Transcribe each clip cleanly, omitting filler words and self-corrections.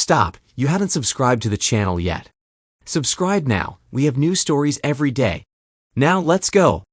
Stop, you haven't subscribed to the channel yet. Subscribe now, we have new stories every day. Now let's go.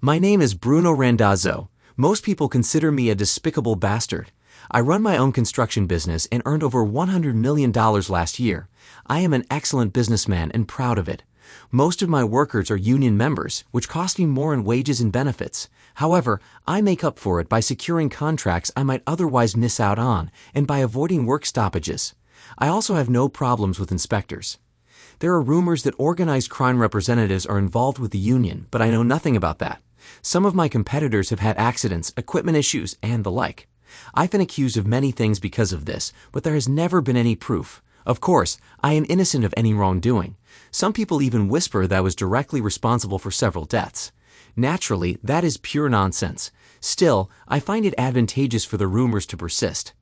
My name is Bruno Randazzo. Most people consider me a despicable bastard. I run my own construction business and earned over $100 million last year. I am an excellent businessman and proud of it. Most of my workers are union members, which cost me more in wages and benefits. However, I make up for it by securing contracts I might otherwise miss out on and by avoiding work stoppages. I also have no problems with inspectors. There are rumors that organized crime representatives are involved with the union, but I know nothing about that. Some of my competitors have had accidents, equipment issues, and the like. I've been accused of many things because of this, but there has never been any proof. Of course, I am innocent of any wrongdoing. Some people even whisper that I was directly responsible for several deaths. Naturally, that is pure nonsense. Still, I find it advantageous for the rumors to persist.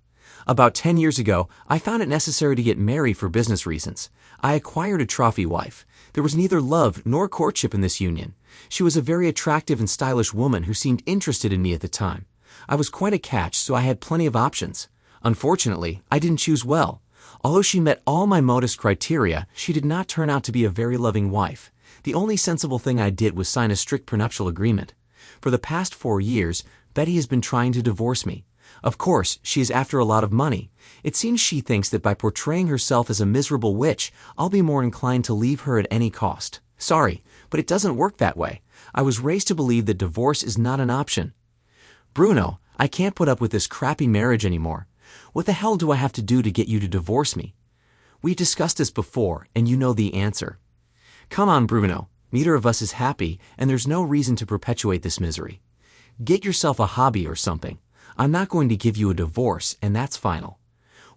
About 10 years ago, I found it necessary to get married for business reasons. I acquired a trophy wife. There was neither love nor courtship in this union. She was a very attractive and stylish woman who seemed interested in me at the time. I was quite a catch, so I had plenty of options. Unfortunately, I didn't choose well. Although she met all my modest criteria, she did not turn out to be a very loving wife. The only sensible thing I did was sign a strict prenuptial agreement. For the past 4 years, Betty has been trying to divorce me. Of course, she is after a lot of money. It seems she thinks that by portraying herself as a miserable witch, I'll be more inclined to leave her at any cost. Sorry, but it doesn't work that way. I was raised to believe that divorce is not an option. Bruno, I can't put up with this crappy marriage anymore. What the hell do I have to do to get you to divorce me? We discussed this before, and you know the answer. Come on, Bruno. Neither of us is happy, and there's no reason to perpetuate this misery. Get yourself a hobby or something. I'm not going to give you a divorce, and that's final.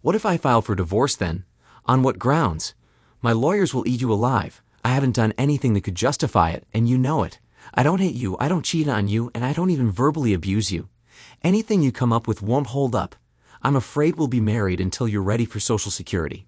What if I file for divorce then? On what grounds? My lawyers will eat you alive. I haven't done anything that could justify it, and you know it. I don't hate you, I don't cheat on you, and I don't even verbally abuse you. Anything you come up with won't hold up. I'm afraid we'll be married until you're ready for Social Security.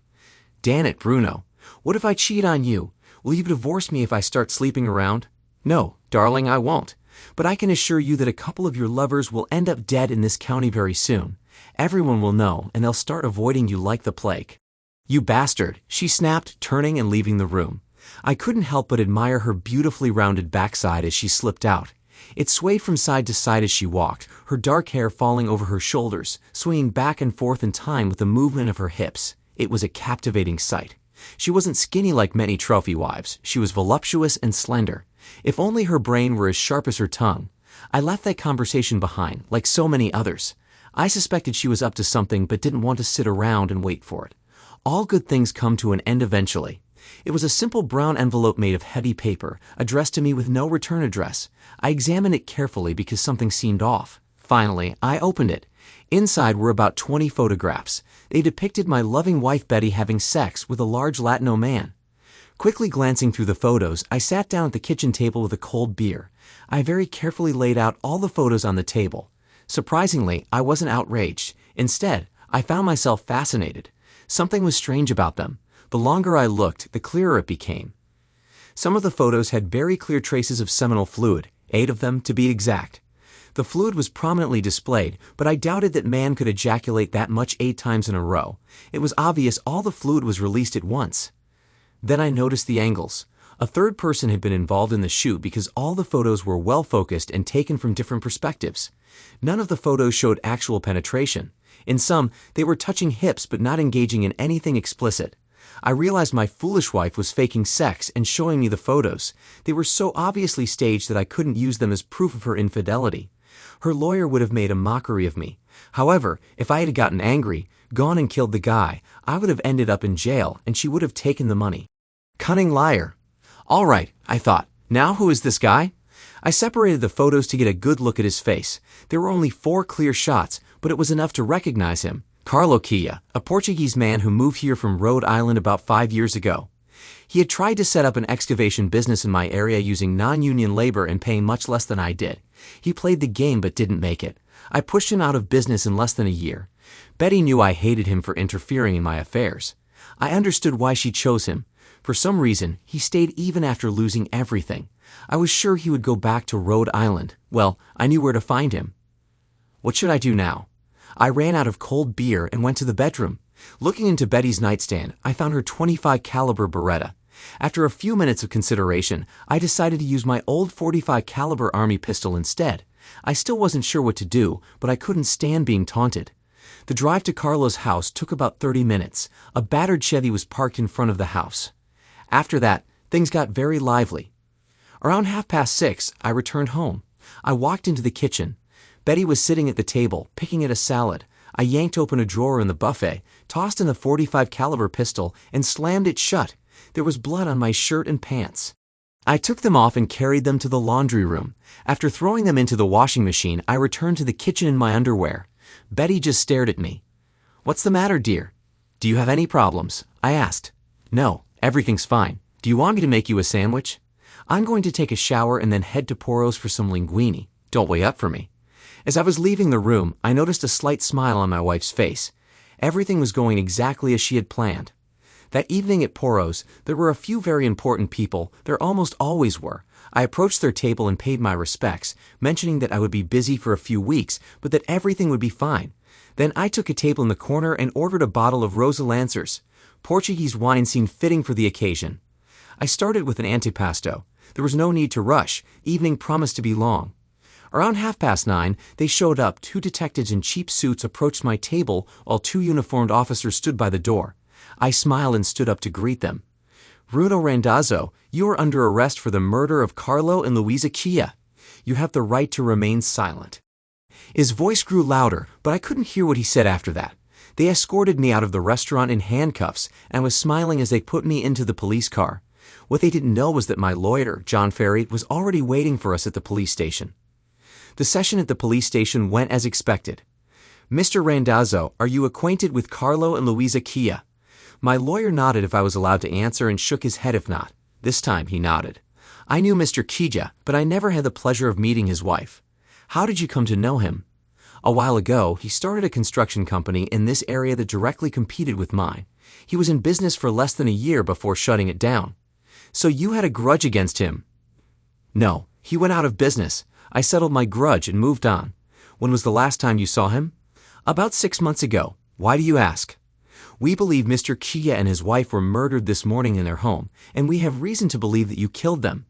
Damn it, Bruno. What if I cheat on you? Will you divorce me if I start sleeping around? No, darling, I won't. But I can assure you that a couple of your lovers will end up dead in this county very soon. Everyone will know, and they'll start avoiding you like the plague. You bastard, she snapped, turning and leaving the room. I couldn't help but admire her beautifully rounded backside as she slipped out. It swayed from side to side as she walked, her dark hair falling over her shoulders, swinging back and forth in time with the movement of her hips. It was a captivating sight. She wasn't skinny like many trophy wives. She was voluptuous and slender. If only her brain were as sharp as her tongue. I left that conversation behind, like so many others. I suspected she was up to something but didn't want to sit around and wait for it. All good things come to an end eventually. It was a simple brown envelope made of heavy paper, addressed to me with no return address. I examined it carefully because something seemed off. Finally, I opened it. Inside were about 20 photographs. They depicted my loving wife Betty having sex with a large Latino man. Quickly glancing through the photos, I sat down at the kitchen table with a cold beer. I very carefully laid out all the photos on the table. Surprisingly, I wasn't outraged. Instead, I found myself fascinated. Something was strange about them. The longer I looked, the clearer it became. Some of the photos had very clear traces of seminal fluid, 8 of them to be exact. The fluid was prominently displayed, but I doubted that man could ejaculate that much 8 times in a row. It was obvious all the fluid was released at once. Then I noticed the angles. A third person had been involved in the shoot because all the photos were well focused and taken from different perspectives. None of the photos showed actual penetration. In some, they were touching hips but not engaging in anything explicit. I realized my foolish wife was faking sex and showing me the photos. They were so obviously staged that I couldn't use them as proof of her infidelity. Her lawyer would have made a mockery of me. However, if I had gotten angry, gone and killed the guy, I would have ended up in jail and she would have taken the money. Cunning liar. All right, I thought. Now who is this guy? I separated the photos to get a good look at his face. There were only 4 clear shots, but it was enough to recognize him. Carlo Kia, a Portuguese man who moved here from Rhode Island about 5 years ago. He had tried to set up an excavation business in my area using non-union labor and paying much less than I did. He played the game but didn't make it. I pushed him out of business in less than a year. Betty knew I hated him for interfering in my affairs. I understood why she chose him. For some reason, he stayed even after losing everything. I was sure he would go back to Rhode Island. Well, I knew where to find him. What should I do now? I ran out of cold beer and went to the bedroom. Looking into Betty's nightstand, I found her .25 caliber Beretta. After a few minutes of consideration, I decided to use my old .45 caliber Army pistol instead. I still wasn't sure what to do, but I couldn't stand being taunted. The drive to Carlo's house took about 30 minutes. A battered Chevy was parked in front of the house. After that, things got very lively. Around 6:30, I returned home. I walked into the kitchen. Betty was sitting at the table, picking at a salad. I yanked open a drawer in the buffet, tossed in the .45 caliber pistol, and slammed it shut. There was blood on my shirt and pants. I took them off and carried them to the laundry room. After throwing them into the washing machine, I returned to the kitchen in my underwear. Betty just stared at me. "What's the matter, dear? Do you have any problems?" I asked. "No, everything's fine. Do you want me to make you a sandwich?" "I'm going to take a shower and then head to Poro's for some linguine. Don't wait up for me." As I was leaving the room, I noticed a slight smile on my wife's face. Everything was going exactly as she had planned. That evening at Poro's, there were a few very important people. There almost always were. I approached their table and paid my respects, mentioning that I would be busy for a few weeks, but that everything would be fine. Then I took a table in the corner and ordered a bottle of Rosa Lancers. Portuguese wine seemed fitting for the occasion. I started with an antipasto. There was no need to rush. Evening promised to be long. Around 9:30, they showed up. 2 detectives in cheap suits approached my table while 2 uniformed officers stood by the door. I smiled and stood up to greet them. "Bruno Randazzo, you are under arrest for the murder of Carlo and Luisa Chia. You have the right to remain silent." His voice grew louder, but I couldn't hear what he said after that. They escorted me out of the restaurant in handcuffs and was smiling as they put me into the police car. What they didn't know was that my lawyer, John Ferry, was already waiting for us at the police station. The session at the police station went as expected. "Mr. Randazzo, are you acquainted with Carlo and Luisa Chia?" My lawyer nodded if I was allowed to answer and shook his head if not. This time he nodded. "I knew Mr. Kia, but I never had the pleasure of meeting his wife." "How did you come to know him?" "A while ago, he started a construction company in this area that directly competed with mine. He was in business for less than a year before shutting it down." "So you had a grudge against him?" "No, he went out of business. I settled my grudge and moved on." "When was the last time you saw him?" "About 6 months ago." "Why do you ask?" "We believe Mr. Kia and his wife were murdered this morning in their home, and we have reason to believe that you killed them."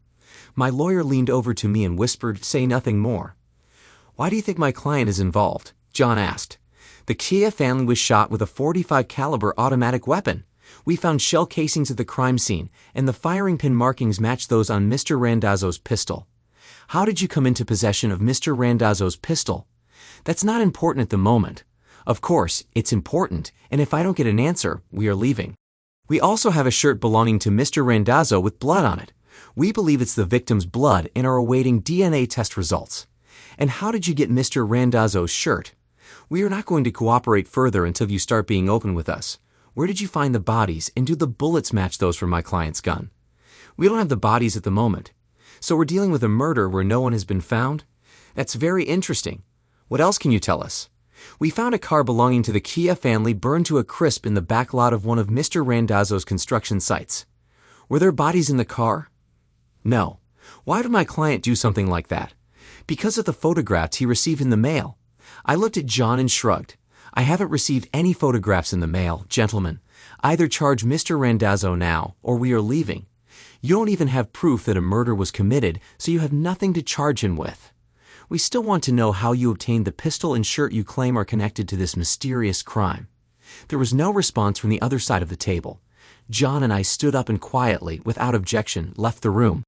My lawyer leaned over to me and whispered, "Say nothing more." "Why do you think my client is involved?" John asked. "The Kia family was shot with a .45 caliber automatic weapon. We found shell casings at the crime scene, and the firing pin markings matched those on Mr. Randazzo's pistol." "How did you come into possession of Mr. Randazzo's pistol?" "That's not important at the moment." "Of course, it's important, and if I don't get an answer, we are leaving." "We also have a shirt belonging to Mr. Randazzo with blood on it. We believe it's the victim's blood and are awaiting DNA test results." "And how did you get Mr. Randazzo's shirt?" "We are not going to cooperate further until you start being open with us." "Where did you find the bodies, and do the bullets match those from my client's gun?" "We don't have the bodies at the moment." "So we're dealing with a murder where no one has been found?" "That's very interesting. What else can you tell us?" "We found a car belonging to the Kia family burned to a crisp in the back lot of one of Mr. Randazzo's construction sites." "Were there bodies in the car?" "No." "Why would my client do something like that?" "Because of the photographs he received in the mail." I looked at John and shrugged. "I haven't received any photographs in the mail, gentlemen. Either charge Mr. Randazzo now, or we are leaving. You don't even have proof that a murder was committed, so you have nothing to charge him with. We still want to know how you obtained the pistol and shirt you claim are connected to this mysterious crime." There was no response from the other side of the table. John and I stood up and quietly, without objection, left the room.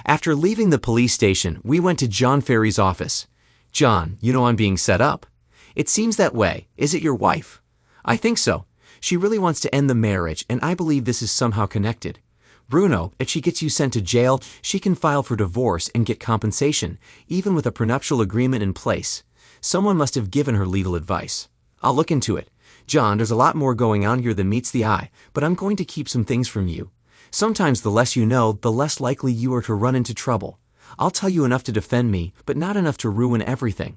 After leaving the police station, we went to John Ferry's office. "John, you know I'm being set up." "It seems that way. Is it your wife?" "I think so. She really wants to end the marriage, and I believe this is somehow connected. Bruno, if she gets you sent to jail, she can file for divorce and get compensation, even with a prenuptial agreement in place. Someone must have given her legal advice. I'll look into it. John, there's a lot more going on here than meets the eye, but I'm going to keep some things from you. Sometimes the less you know, the less likely you are to run into trouble. I'll tell you enough to defend me, but not enough to ruin everything."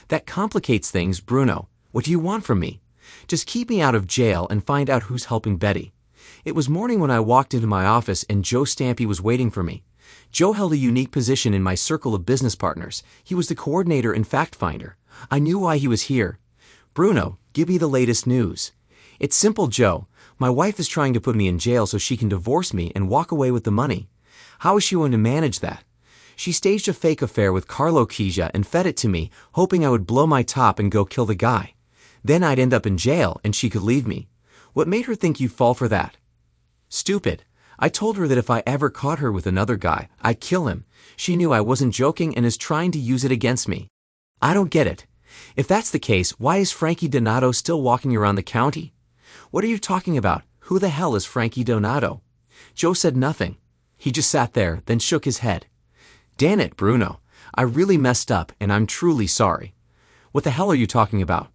"That complicates things, Bruno. What do you want from me?" "Just keep me out of jail and find out who's helping Betty." It was morning when I walked into my office and Joe Stampy was waiting for me. Joe held a unique position in my circle of business partners. He was the coordinator and fact finder. I knew why he was here. "Bruno, give me the latest news." It's simple, Joe. My wife is trying to put me in jail so she can divorce me and walk away with the money. How is she going to manage that? She staged a fake affair with Carlo Kija and fed it to me, hoping I would blow my top and go kill the guy. Then I'd end up in jail and she could leave me. What made her think you'd fall for that? Stupid. I told her that if I ever caught her with another guy, I'd kill him. She knew I wasn't joking and is trying to use it against me. I don't get it. If that's the case, why is Frankie Donato still walking around the county? What are you talking about? Who the hell is Frankie Donato? Joe said nothing. He just sat there, then shook his head. Damn it, Bruno. I really messed up, and I'm truly sorry. What the hell are you talking about?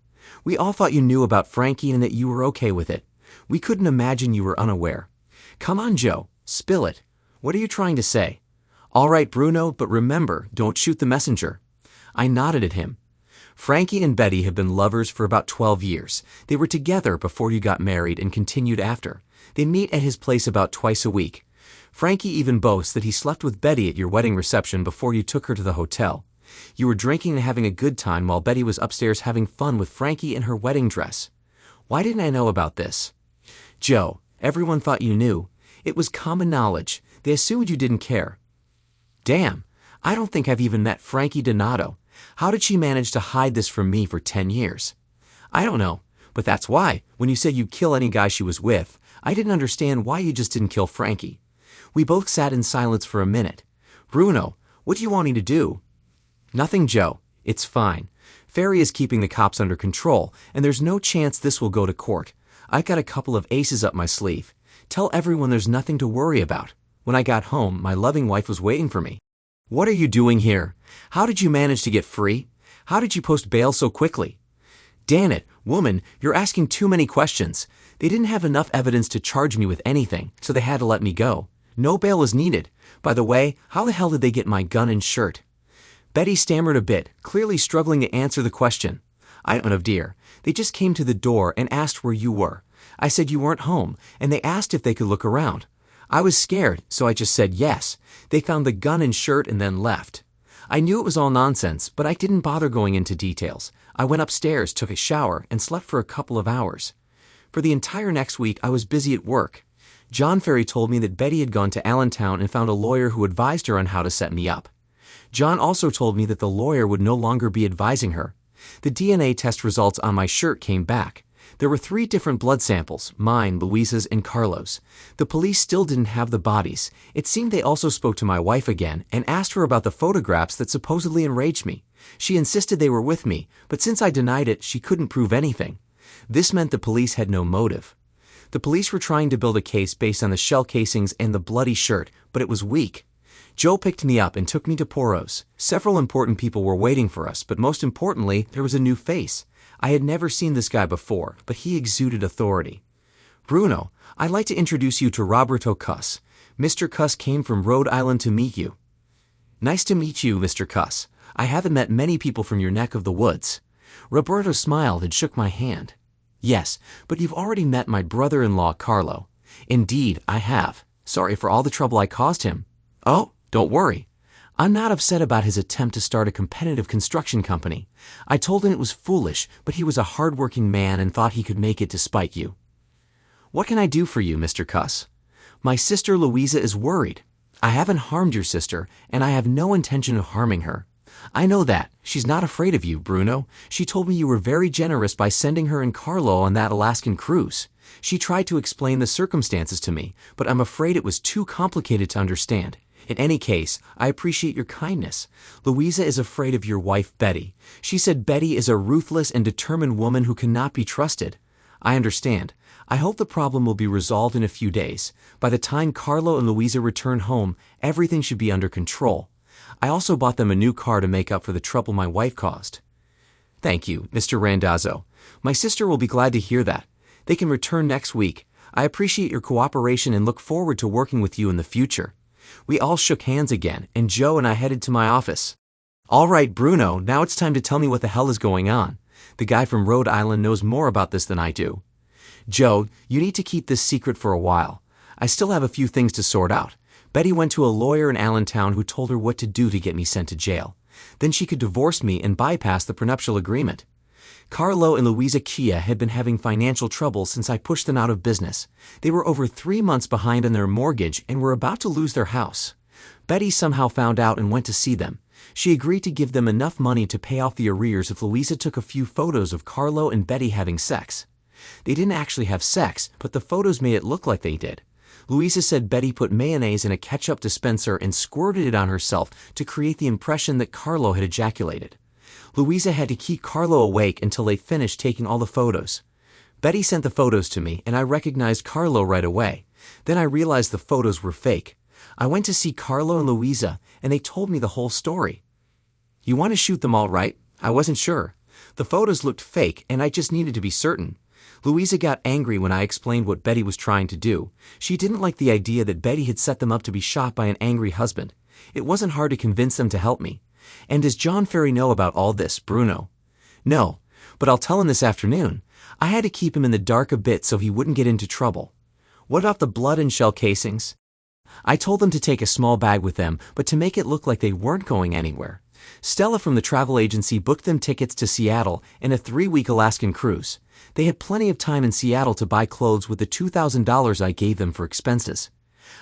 We all thought you knew about Frankie and that you were okay with it. We couldn't imagine you were unaware. Come on, Joe. Spill it. What are you trying to say? All right, Bruno, but remember, don't shoot the messenger. I nodded at him. Frankie and Betty have been lovers for about 12 years. They were together before you got married and continued after. They meet at his place about twice a week. Frankie even boasts that he slept with Betty at your wedding reception before you took her to the hotel. You were drinking and having a good time while Betty was upstairs having fun with Frankie in her wedding dress. Why didn't I know about this? Joe, everyone thought you knew. It was common knowledge. They assumed you didn't care. Damn, I don't think I've even met Frankie Donato. How did she manage to hide this from me for 10 years? I don't know, but that's why, when you said you'd kill any guy she was with, I didn't understand why you just didn't kill Frankie. We both sat in silence for a minute. Bruno, what do you want me to do? Nothing, Joe. It's fine. Ferry is keeping the cops under control, and there's no chance this will go to court. I've got a couple of aces up my sleeve. Tell everyone there's nothing to worry about. When I got home, my loving wife was waiting for me. What are you doing here? How did you manage to get free? How did you post bail so quickly? Damn it, woman, you're asking too many questions. They didn't have enough evidence to charge me with anything, so they had to let me go. No bail was needed. By the way, how the hell did they get my gun and shirt? Betty stammered a bit, clearly struggling to answer the question. I don't know, dear. They just came to the door and asked where you were. I said you weren't home, and they asked if they could look around. I was scared, so I just said yes. They found the gun and shirt and then left. I knew it was all nonsense, but I didn't bother going into details. I went upstairs, took a shower, and slept for a couple of hours. For the entire next week, I was busy at work. John Ferry told me that Betty had gone to Allentown and found a lawyer who advised her on how to set me up. John also told me that the lawyer would no longer be advising her. The DNA test results on my shirt came back. There were 3 different blood samples, mine, Louisa's, and Carlo's. The police still didn't have the bodies. It seemed they also spoke to my wife again and asked her about the photographs that supposedly enraged me. She insisted they were with me, but since I denied it, she couldn't prove anything. This meant the police had no motive. The police were trying to build a case based on the shell casings and the bloody shirt, but it was weak. Joe picked me up and took me to Poro's. Several important people were waiting for us, but most importantly, there was a new face. I had never seen this guy before, but he exuded authority. Bruno, I'd like to introduce you to Roberto Cuss. Mr. Cuss came from Rhode Island to meet you. Nice to meet you, Mr. Cuss. I haven't met many people from your neck of the woods. Roberto smiled and shook my hand. Yes, but you've already met my brother-in-law, Carlo. Indeed, I have. Sorry for all the trouble I caused him. Oh, don't worry. I'm not upset about his attempt to start a competitive construction company. I told him it was foolish, but he was a hard-working man and thought he could make it despite you. What can I do for you, Mr. Cuss? My sister Louisa is worried. I haven't harmed your sister, and I have no intention of harming her. I know that. She's not afraid of you, Bruno. She told me you were very generous by sending her and Carlo on that Alaskan cruise. She tried to explain the circumstances to me, but I'm afraid it was too complicated to understand. In any case, I appreciate your kindness. Louisa is afraid of your wife, Betty. She said Betty is a ruthless and determined woman who cannot be trusted. I understand. I hope the problem will be resolved in a few days. By the time Carlo and Louisa return home, everything should be under control. I also bought them a new car to make up for the trouble my wife caused. Thank you, Mr. Randazzo. My sister will be glad to hear that. They can return next week. I appreciate your cooperation and look forward to working with you in the future. We all shook hands again, and Joe and I headed to my office. All right, Bruno, now it's time to tell me what the hell is going on. The guy from Rhode Island knows more about this than I do. Joe, you need to keep this secret for a while. I still have a few things to sort out. Betty went to a lawyer in Allentown who told her what to do to get me sent to jail. Then she could divorce me and bypass the prenuptial agreement. Carlo and Luisa Chia had been having financial trouble since I pushed them out of business. They were over 3 months behind on their mortgage and were about to lose their house. Betty somehow found out and went to see them. She agreed to give them enough money to pay off the arrears if Luisa took a few photos of Carlo and Betty having sex. They didn't actually have sex, but the photos made it look like they did. Luisa said Betty put mayonnaise in a ketchup dispenser and squirted it on herself to create the impression that Carlo had ejaculated. Luisa had to keep Carlo awake until they finished taking all the photos. Betty sent the photos to me, and I recognized Carlo right away. Then I realized the photos were fake. I went to see Carlo and Luisa, and they told me the whole story. "You want to shoot them all right?" I wasn't sure. The photos looked fake, and I just needed to be certain. Luisa got angry when I explained what Betty was trying to do. She didn't like the idea that Betty had set them up to be shot by an angry husband. It wasn't hard to convince them to help me. "And does John Ferry know about all this, Bruno?" "No, but I'll tell him this afternoon." I had to keep him in the dark a bit so he wouldn't get into trouble. "What about the blood and shell casings?" I told them to take a small bag with them, but to make it look like they weren't going anywhere. Stella from the travel agency booked them tickets to Seattle and a 3-week Alaskan cruise. They had plenty of time in Seattle to buy clothes with the $2,000 I gave them for expenses.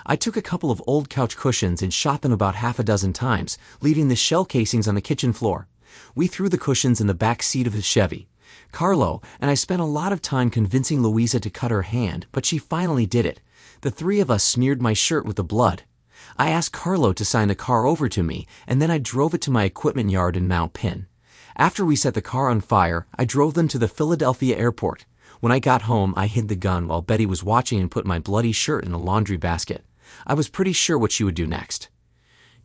I took a couple of old couch cushions and shot them about half a dozen times, leaving the shell casings on the kitchen floor. We threw the cushions in the back seat of the Chevy. Carlo and I spent a lot of time convincing Luisa to cut her hand, but she finally did it. The three of us smeared my shirt with the blood. I asked Carlo to sign the car over to me, and then I drove it to my equipment yard in Mount Penn. After we set the car on fire, I drove them to the Philadelphia airport. When I got home, I hid the gun while Betty was watching and put my bloody shirt in a laundry basket. I was pretty sure what she would do next.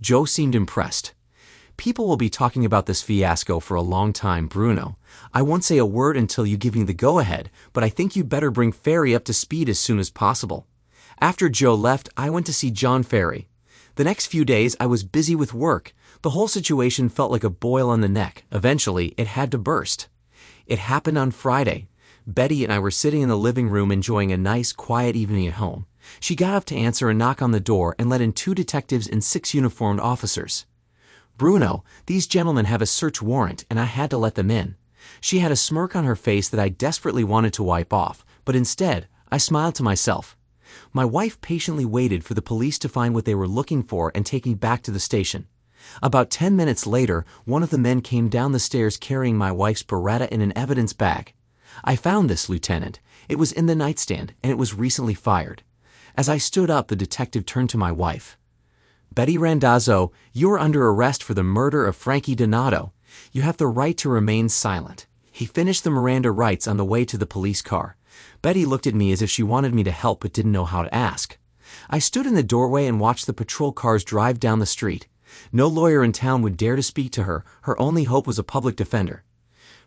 Joe seemed impressed. "People will be talking about this fiasco for a long time, Bruno. I won't say a word until you give me the go-ahead, but I think you'd better bring Ferry up to speed as soon as possible." After Joe left, I went to see John Ferry. The next few days, I was busy with work. The whole situation felt like a boil on the neck. Eventually, it had to burst. It happened on Friday. Betty and I were sitting in the living room enjoying a nice, quiet evening at home. She got up to answer a knock on the door and let in 2 detectives and 6 uniformed officers. "Bruno, these gentlemen have a search warrant, and I had to let them in." She had a smirk on her face that I desperately wanted to wipe off, but instead, I smiled to myself. My wife patiently waited for the police to find what they were looking for and take me back to the station. About 10 minutes later, one of the men came down the stairs carrying my wife's Beretta in an evidence bag. "I found this, Lieutenant. It was in the nightstand, and it was recently fired." As I stood up, the detective turned to my wife. "Betty Randazzo, you are under arrest for the murder of Frankie Donato. You have the right to remain silent." He finished the Miranda rights on the way to the police car. Betty looked at me as if she wanted me to help but didn't know how to ask. I stood in the doorway and watched the patrol cars drive down the street. No lawyer in town would dare to speak to her. Her only hope was a public defender.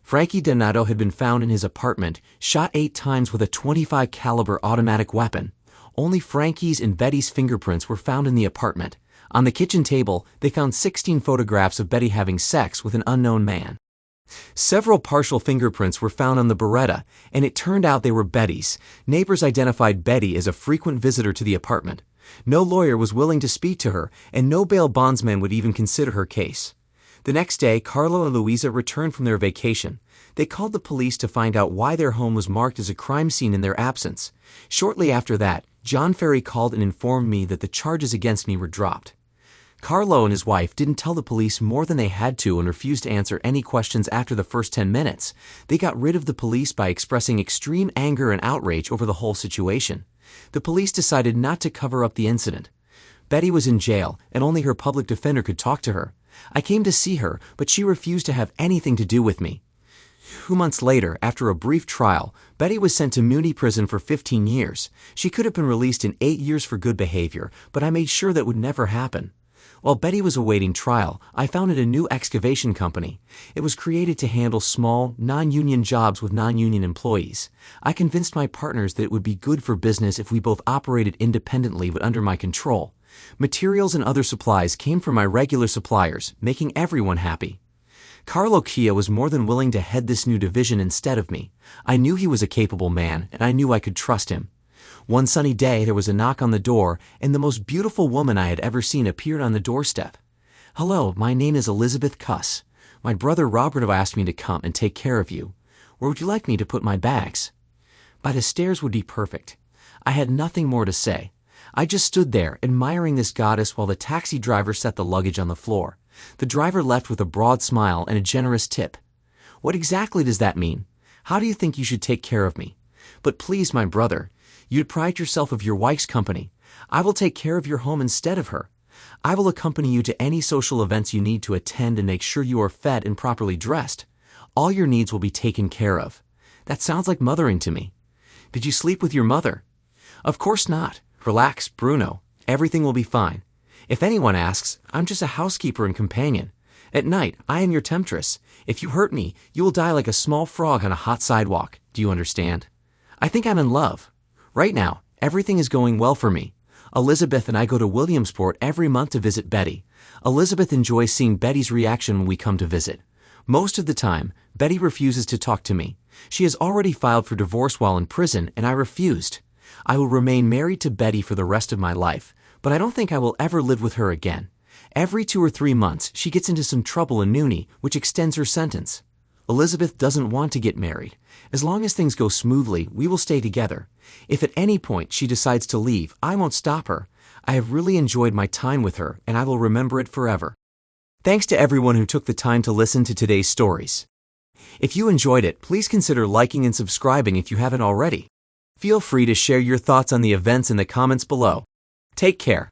Frankie Donato had been found in his apartment, shot 8 times with a .25 caliber automatic weapon. Only Frankie's and Betty's fingerprints were found in the apartment. On the kitchen table, they found 16 photographs of Betty having sex with an unknown man. Several partial fingerprints were found on the Beretta, and it turned out they were Betty's. Neighbors identified Betty as a frequent visitor to the apartment. No lawyer was willing to speak to her, and no bail bondsman would even consider her case. The next day, Carlo and Luisa returned from their vacation. They called the police to find out why their home was marked as a crime scene in their absence. Shortly after that, John Ferry called and informed me that the charges against me were dropped. Carlo and his wife didn't tell the police more than they had to and refused to answer any questions after the first 10 minutes. They got rid of the police by expressing extreme anger and outrage over the whole situation. The police decided not to cover up the incident. Betty was in jail, and only her public defender could talk to her. I came to see her, but she refused to have anything to do with me. 2 months later, after a brief trial, Betty was sent to Muni prison for 15 years. She could have been released in 8 years for good behavior, but I made sure that would never happen. While Betty was awaiting trial, I founded a new excavation company. It was created to handle small, non-union jobs with non-union employees. I convinced my partners that it would be good for business if we both operated independently but under my control. Materials and other supplies came from my regular suppliers, making everyone happy. Carlo Chia was more than willing to head this new division instead of me. I knew he was a capable man, and I knew I could trust him. One sunny day, there was a knock on the door, and the most beautiful woman I had ever seen appeared on the doorstep. "Hello, my name is Elizabeth Cuss. My brother Robert asked me to come and take care of you. Where would you like me to put my bags? By the stairs would be perfect. I had nothing more to say. I just stood there, admiring this goddess while the taxi driver set the luggage on the floor. The driver left with a broad smile and a generous tip. What exactly does that mean? How do you think you should take care of me? But please, my brother, you'd pride yourself of your wife's company. I will take care of your home instead of her. I will accompany you to any social events you need to attend and make sure you are fed and properly dressed. All your needs will be taken care of. That sounds like mothering to me. Did you sleep with your mother? Of course not. Relax, Bruno. Everything will be fine. If anyone asks, I'm just a housekeeper and companion. At night, I am your temptress. If you hurt me, you will die like a small frog on a hot sidewalk. Do you understand? I think I'm in love. Right now, everything is going well for me. Elizabeth and I go to Williamsport every month to visit Betty. Elizabeth enjoys seeing Betty's reaction when we come to visit. Most of the time, Betty refuses to talk to me. She has already filed for divorce while in prison, and I refused. I will remain married to Betty for the rest of my life, but I don't think I will ever live with her again. Every 2 or 3 months, she gets into some trouble in Nooney, which extends her sentence. Elizabeth doesn't want to get married. As long as things go smoothly, we will stay together. If at any point she decides to leave, I won't stop her. I have really enjoyed my time with her, and I will remember it forever. Thanks to everyone who took the time to listen to today's stories. If you enjoyed it, please consider liking and subscribing if you haven't already. Feel free to share your thoughts on the events in the comments below. Take care.